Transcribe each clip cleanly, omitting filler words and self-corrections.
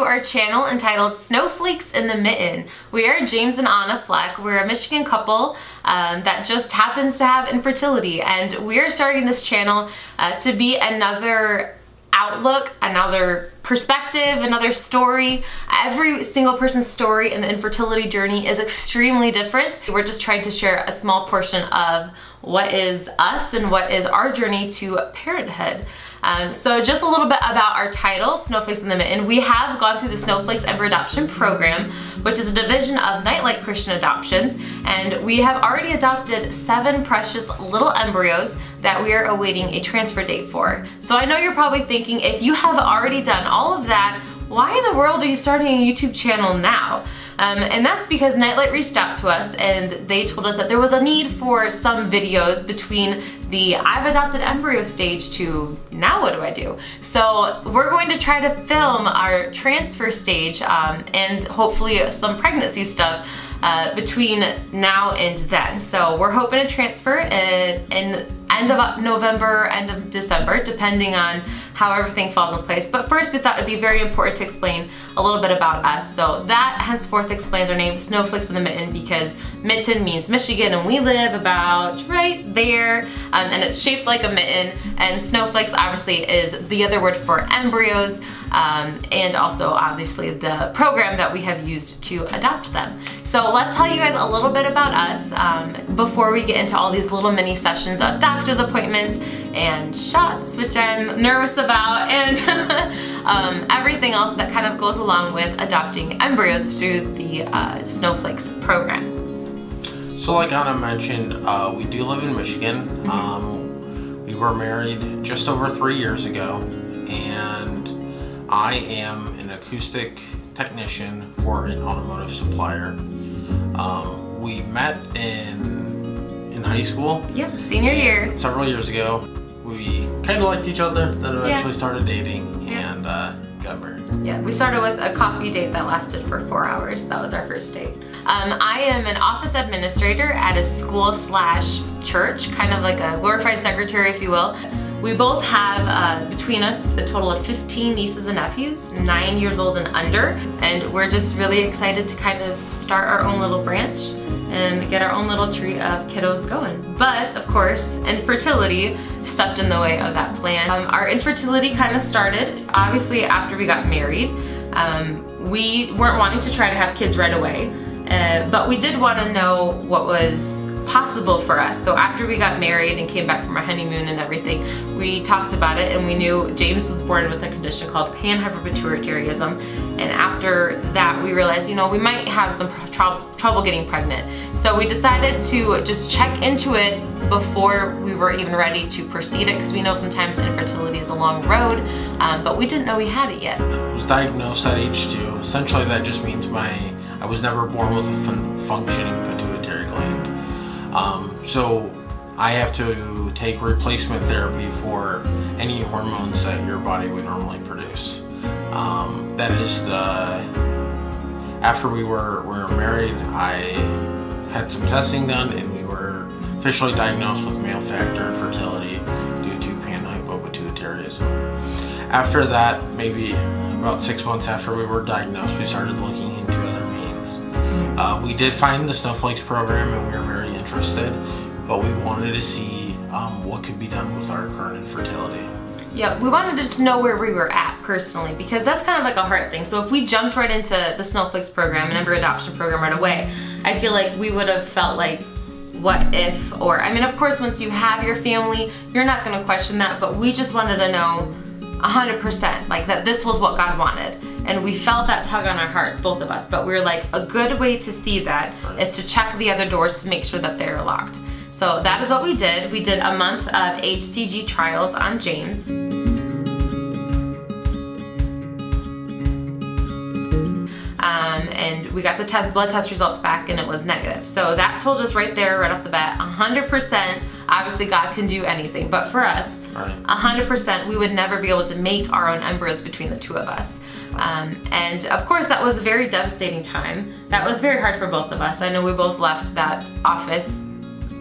to our channel entitled Snowflakes in the Mitten. We are James and Anna Fleck. We're a Michigan couple that just happens to have infertility, and we are starting this channel to be another outlook, another perspective, another story. Every single person's story in the infertility journey is extremely different. We're just trying to share a small portion of what is us and what is our journey to parenthood. So just a little bit about our title, Snowflakes in the Mitten. We have gone through the Snowflakes Embryo Adoption Program, which is a division of Nightlight Christian Adoptions, and we have already adopted 7 precious little embryos that we are awaiting a transfer date for. So I know you're probably thinking, if you have already done all of that, why in the world are you starting a YouTube channel now? And that's because Nightlight reached out to us and they told us that there was a need for some videos between the I've adopted embryo stage to now what do I do? So we're going to try to film our transfer stage and hopefully some pregnancy stuff between now and then. So we're hoping to transfer in end of November, end of December, depending on how everything falls in place. But first, we thought it'd be very important to explain a little bit about us. So that henceforth explains our name, Snowflakes in the Mitten, because Mitten means Michigan, and we live about right there, and it's shaped like a mitten, and snowflakes obviously is the other word for embryos, and also obviously the program that we have used to adopt them. So let's tell you guys a little bit about us before we get into all these little mini sessions of doctor's appointments and shots, which I'm nervous about, and everything else that kind of goes along with adopting embryos through the Snowflakes program. So like Anna mentioned, we do live in Michigan. We were married just over 3 years ago, and I am an acoustic technician for an automotive supplier. We met in high school. Yep, senior year. Several years ago. We kind of liked each other, then eventually started dating and got married. Yeah, we started with a coffee date that lasted for 4 hours. That was our first date. I am an office administrator at a school/church, kind of like a glorified secretary, if you will. We both have, between us, a total of 15 nieces and nephews, 9 years old and under, and we're just really excited to kind of start our own little branch and get our own little tree of kiddos going. But, of course, infertility stepped in the way of that plan. Our infertility kind of started, obviously, after we got married. We weren't wanting to try to have kids right away, but we did want to know what was possible for us. So after we got married and came back from our honeymoon and everything, we talked about it, and we knew James was born with a condition called panhyperpituitarism, and after that we realized, you know, we might have some trouble getting pregnant. So we decided to just check into it before we were even ready to proceed it, because we know sometimes infertility is a long road, but we didn't know we had it yet. I was diagnosed at age 2. Essentially that just means I was never born with a functioning pituitary gland. So I have to take replacement therapy for any hormones that your body would normally produce. That is after we were married, I had some testing done, and we were officially diagnosed with male factor infertility due to panhypopituitarism. After that, maybe about 6 months after we were diagnosed, we started looking into other means. We did find the Snowflakes program, and we were very interested, but we wanted to see what could be done with our current infertility. Yeah, we wanted to just know where we were at personally, because that's kind of like a heart thing. So if we jumped right into the Snowflakes program, an embryo adoption program right away, I feel like we would have felt like, what if, or, I mean, of course, once you have your family, you're not going to question that, but we just wanted to know 100%, like that this was what God wanted. And we felt that tug on our hearts, both of us, but we were like, a good way to see that is to check the other doors to make sure that they're locked. So that is what we did. We did a month of HCG trials on James. And we got the blood test results back, and it was negative. So that told us right there, right off the bat, 100%, obviously God can do anything, but for us, 100%, we would never be able to make our own embryos between the two of us. And of course that was a very devastating time. That was very hard for both of us. I know we both left that office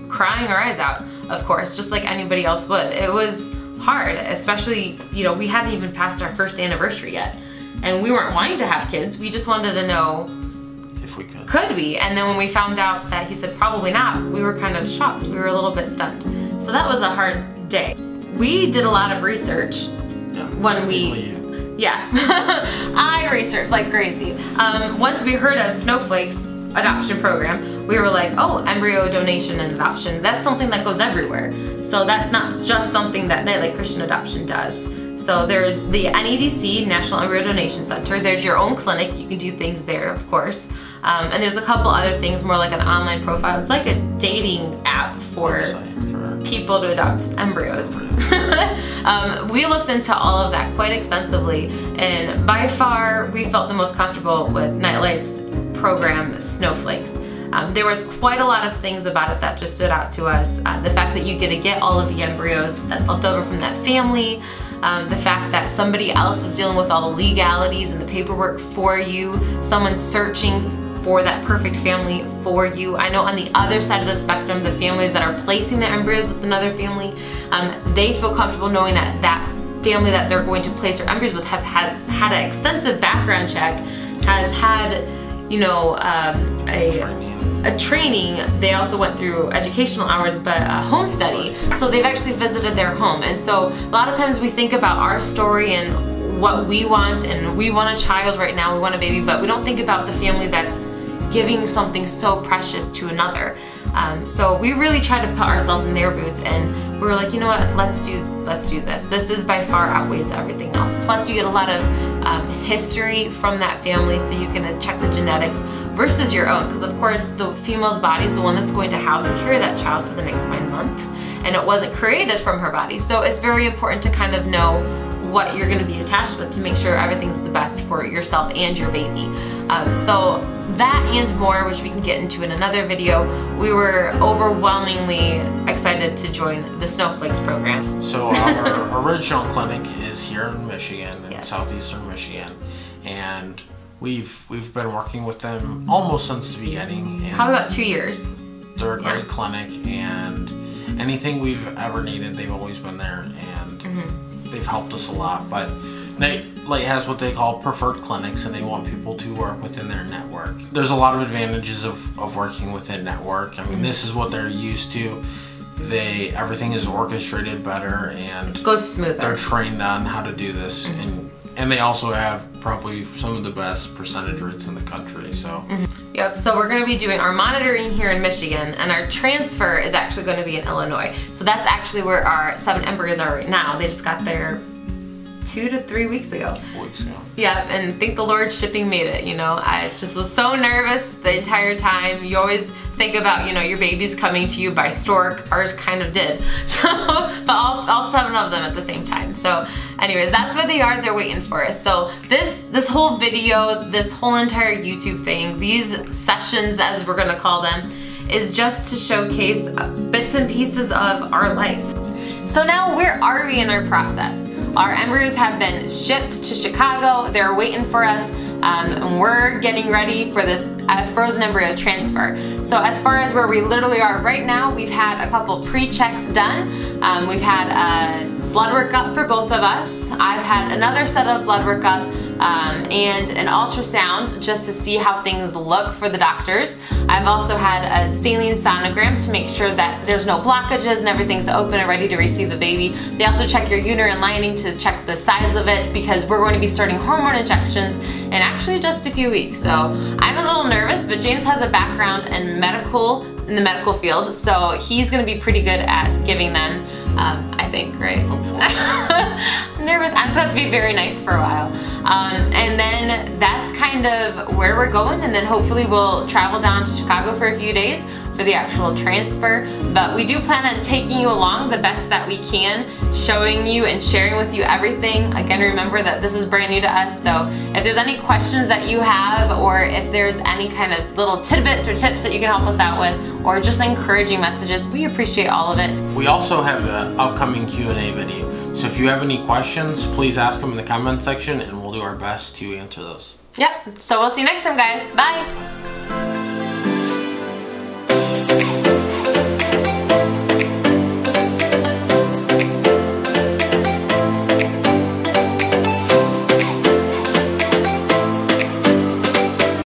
crying our eyes out, of course, just like anybody else would. It was hard, especially, you know, we hadn't even passed our first anniversary yet. and we weren't wanting to have kids. We just wanted to know if we could. Could we? And then when we found out that he said probably not, we were kind of shocked. We were a little bit stunned. So that was a hard day. We did a lot of research when we... Yeah, I researched like crazy. Once we heard of Snowflakes adoption program, we were like, oh, embryo donation and adoption, that's something that goes everywhere. So that's not just something that Nightlight Christian Adoption does. So there's the NEDC, National Embryo Donation Center. There's your own clinic. You can do things there, of course. And there's a couple other things, more like an online profile. It's like a dating app for people to adopt embryos. We looked into all of that quite extensively, and by far we felt the most comfortable with Nightlight's program, Snowflakes. There was quite a lot of things about it that just stood out to us. The fact that you get to get all of the embryos that's left over from that family, the fact that somebody else is dealing with all the legalities and the paperwork for you, someone searching for that perfect family for you. I know on the other side of the spectrum, the families that are placing their embryos with another family, they feel comfortable knowing that that family that they're going to place their embryos with have had an extensive background check, has had, you know, a training. They also went through educational hours, but a home study. So they've actually visited their home. And so a lot of times we think about our story and what we want, and we want a child right now, we want a baby, but we don't think about the family that's giving something so precious to another. So we really try to put ourselves in their boots, and we were like, you know what, let's do this. This is by far outweighs everything else. Plus you get a lot of history from that family, so you can check the genetics versus your own, because of course the female's body is the one that's going to house and carry that child for the next 9 months, and it wasn't created from her body. So it's very important to kind of know what you're going to be attached with to make sure everything's the best for yourself and your baby. So that and more, which we can get into in another video, we were overwhelmingly excited to join the Snowflakes program. So our original clinic is here in Michigan, in southeastern Michigan, and we've been working with them almost since the beginning. And probably about 2 years. They're a great clinic, and anything we've ever needed, they've always been there, and they've helped us a lot. But Nightlight has what they call preferred clinics, and they want people to work within their network. There's a lot of advantages of working within network. I mean, this is what they're used to. Everything is orchestrated better, and goes smoother. They're trained on how to do this, and they also have probably some of the best percentage rates in the country. So yep, so we're going to be doing our monitoring here in Michigan, and our transfer is actually going to be in Illinois. So that's actually where our 7 embryos are right now. They just got there 2 to 3 weeks ago. 4 weeks ago. Yeah, and thank the Lord shipping made it, you know. I just was so nervous the entire time. You always think about, you know, your baby's coming to you by stork. Ours kind of did. So, but all 7 of them at the same time. So anyways, that's where they are. They're waiting for us. So this whole video, this whole entire YouTube thing, these sessions, as we're gonna call them, is just to showcase bits and pieces of our life. So now, where are we in our process? Our embryos have been shipped to Chicago. They're waiting for us, and we're getting ready for this frozen embryo transfer. So as far as where we literally are right now, we've had a couple pre-checks done. We've had blood work up for both of us. I've had another set of blood work up and an ultrasound just to see how things look for the doctors. I've also had a saline sonogram to make sure that there's no blockages and everything's open and ready to receive the baby. They also check your uterine lining to check the size of it, because we're going to be starting hormone injections in actually just a few weeks. So I'm a little nervous, but James has a background in the medical field, so he's going to be pretty good at giving them, I think, right? Hopefully. I'm nervous. I'm just going to be very nice for a while. And then that's kind of where we're going, and then hopefully we'll travel down to Chicago for a few days for the actual transfer. But we do plan on taking you along the best that we can, showing you and sharing with you everything. Again, remember that this is brand new to us, so if there's any questions that you have, or if there's any kind of little tidbits or tips that you can help us out with, or just encouraging messages, we appreciate all of it. We also have an upcoming Q&A video, so if you have any questions, please ask them in the comment section, and we'll do our best to answer those. Yep, so we'll see you next time, guys. Bye!